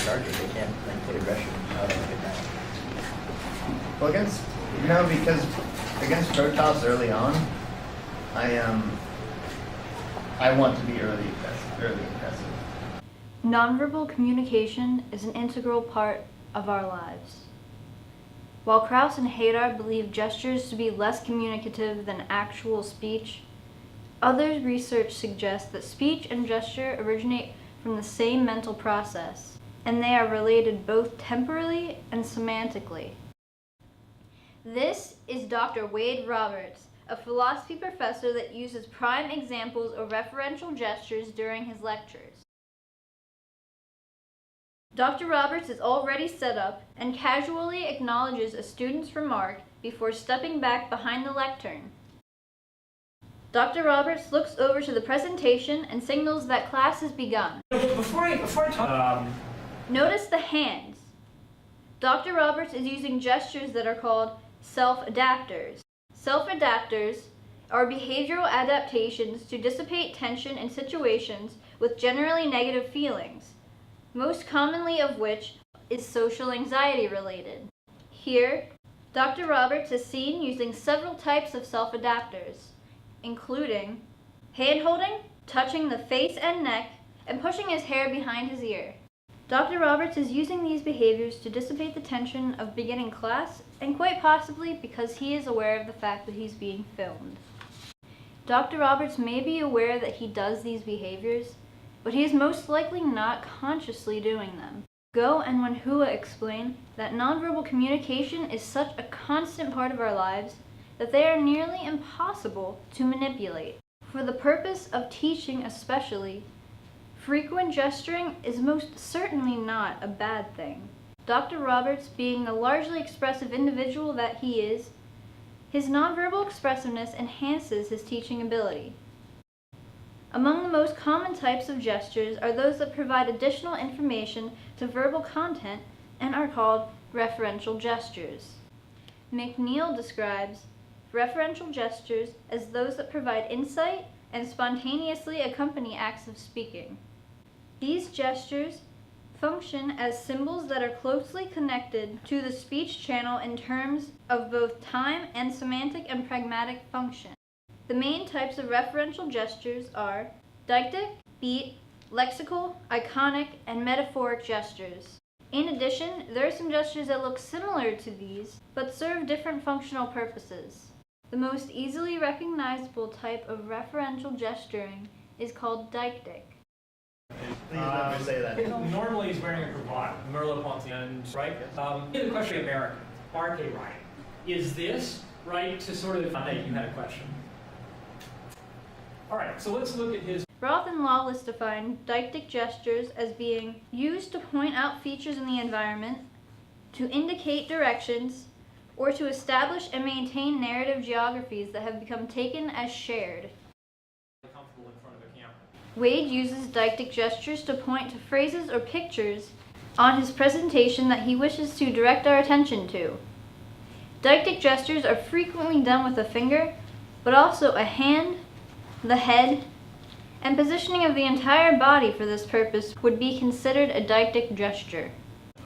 charge it. They can't like put aggression out on it now. Well, because against Protoss early on, I want to be early aggressive. Nonverbal communication is an integral part of our lives. While Krauss and Hadar believe gestures to be less communicative than actual speech, other research suggests that speech and gesture originate from the same mental process, and they are related both temporally and semantically. This is Dr. Wade Roberts, a philosophy professor that uses prime examples of referential gestures during his lectures. Dr. Roberts is already set up and casually acknowledges a student's remark before stepping back behind the lectern. Dr. Roberts looks over to the presentation and signals that class has begun. Before I talk, Notice the hands. Dr. Roberts is using gestures that are called self-adapters. Self-adapters are behavioral adaptations to dissipate tension in situations with generally negative feelings, most commonly of which is social anxiety related. Here, Dr. Roberts is seen using several types of self-adapters, including hand-holding, touching the face and neck, and pushing his hair behind his ear. Dr. Roberts is using these behaviors to dissipate the tension of beginning class, and quite possibly because he is aware of the fact that he's being filmed. Dr. Roberts may be aware that he does these behaviors, but he is most likely not consciously doing them. Go and Wenhua explain that nonverbal communication is such a constant part of our lives that they are nearly impossible to manipulate. For the purpose of teaching especially, frequent gesturing is most certainly not a bad thing. Dr. Roberts, being the largely expressive individual that he is, his nonverbal expressiveness enhances his teaching ability. Among the most common types of gestures are those that provide additional information to verbal content and are called referential gestures. McNeil describes referential gestures as those that provide insight and spontaneously accompany acts of speaking. These gestures function as symbols that are closely connected to the speech channel in terms of both time and semantic and pragmatic function. The main types of referential gestures are deictic, beat, lexical, iconic, and metaphoric gestures. In addition, there are some gestures that look similar to these, but serve different functional purposes. The most easily recognizable type of referential gesturing is called deictic. Please never say that. normally he's wearing a cravat, Merleau-Ponty, right? Here's a question: American, RK writing. Is this right to sort of? You had a question. All right, so let's look at his. Roth and Lawless define deictic gestures as being used to point out features in the environment, to indicate directions, or to establish and maintain narrative geographies that have become taken as shared. Comfortable in front of a camera. Wade uses deictic gestures to point to phrases or pictures on his presentation that he wishes to direct our attention to. Deictic gestures are frequently done with a finger, but also a hand, the head, and positioning of the entire body for this purpose would be considered a deictic gesture.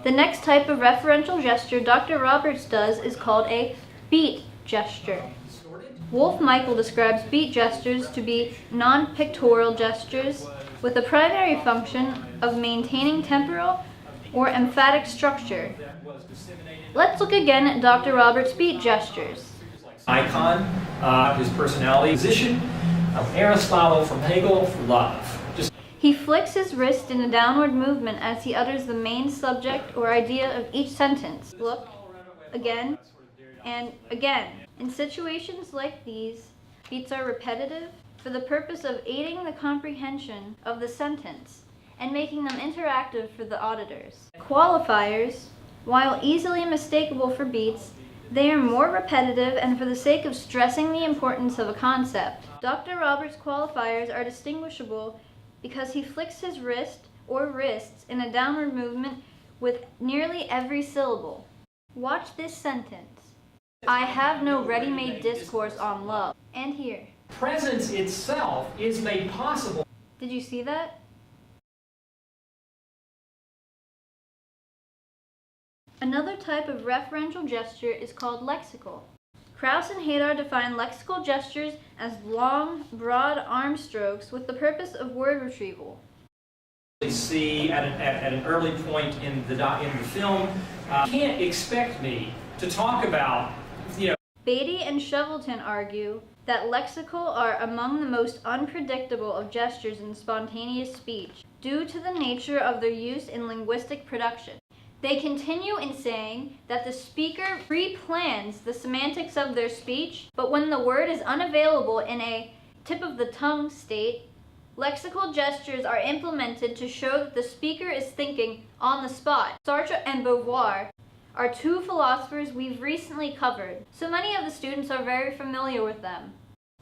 The next type of referential gesture Dr. Roberts does is called a beat gesture. Wolf Michael describes beat gestures to be non-pictorial gestures with the primary function of maintaining temporal or emphatic structure. Let's look again at Dr. Roberts' beat gestures. Icon, his personality, position, Aristotle from Hegel for love. He flicks his wrist in a downward movement as he utters the main subject or idea of each sentence. Look, again, and again. In situations like these, beats are repetitive for the purpose of aiding the comprehension of the sentence and making them interactive for the auditors. Qualifiers, while easily mistakable for beats, they are more repetitive and for the sake of stressing the importance of a concept. Dr. Roberts' qualifiers are distinguishable because he flicks his wrist or wrists in a downward movement with nearly every syllable. Watch this sentence. I have no ready-made discourse on love. And here. Presence itself is made possible. Did you see that? Another type of referential gesture is called lexical. Krauss and Hadar define lexical gestures as long, broad arm strokes with the purpose of word retrieval. See at an early point in the film, you can't expect me to talk about, Beatty and Shovelton argue that lexical are among the most unpredictable of gestures in spontaneous speech due to the nature of their use in linguistic production. They continue in saying that the speaker pre-plans the semantics of their speech, but when the word is unavailable in a tip-of-the-tongue state, lexical gestures are implemented to show that the speaker is thinking on the spot. Sartre and Beauvoir are two philosophers we've recently covered, so many of the students are very familiar with them.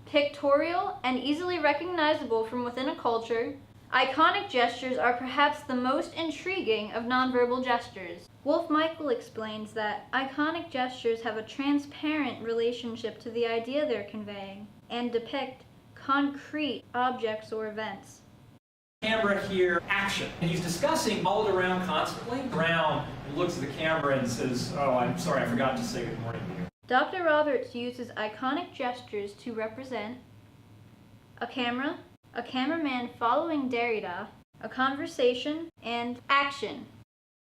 Pictorial and easily recognizable from within a culture, iconic gestures are perhaps the most intriguing of nonverbal gestures. Wolf-Michael explains that iconic gestures have a transparent relationship to the idea they're conveying and depict concrete objects or events. Camera here, action. And he's discussing all around constantly. Brown looks at the camera and says, "Oh, I'm sorry, I forgot to say good morning to you." Dr. Roberts uses iconic gestures to represent a camera, a cameraman following Derrida, a conversation, and action.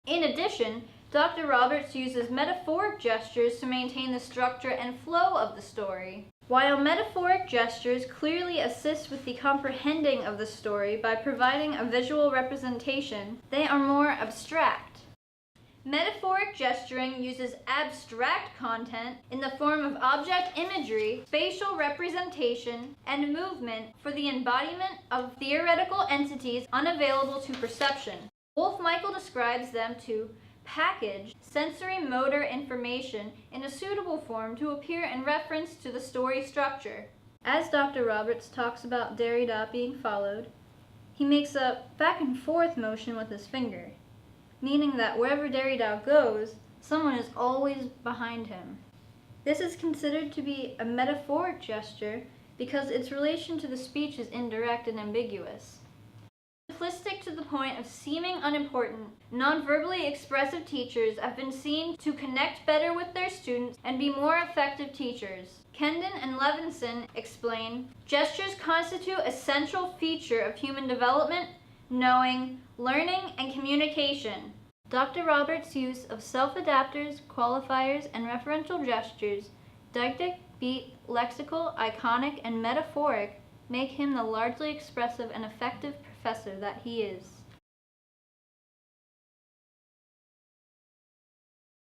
In addition, Dr. Roberts uses metaphoric gestures to maintain the structure and flow of the story. While metaphoric gestures clearly assist with the comprehending of the story by providing a visual representation, they are more abstract. Metaphoric gesturing uses abstract content in the form of object imagery, spatial representation, and movement for the embodiment of theoretical entities unavailable to perception. Wolf-Michael describes them to package sensory motor information in a suitable form to appear in reference to the story structure. As Dr. Roberts talks about Derrida being followed, he makes a back and forth motion with his finger, meaning that wherever Derrida goes, someone is always behind him. This is considered to be a metaphoric gesture because its relation to the speech is indirect and ambiguous. Simplistic to the point of seeming unimportant, non-verbally expressive teachers have been seen to connect better with their students and be more effective teachers. Kendon and Levinson explain, gestures constitute a central feature of human development, knowing, learning, and communication. Dr. Roberts' use of self-adapters, qualifiers, and referential gestures, deictic, beat, lexical, iconic, and metaphoric, make him the largely expressive and effective professor that he is.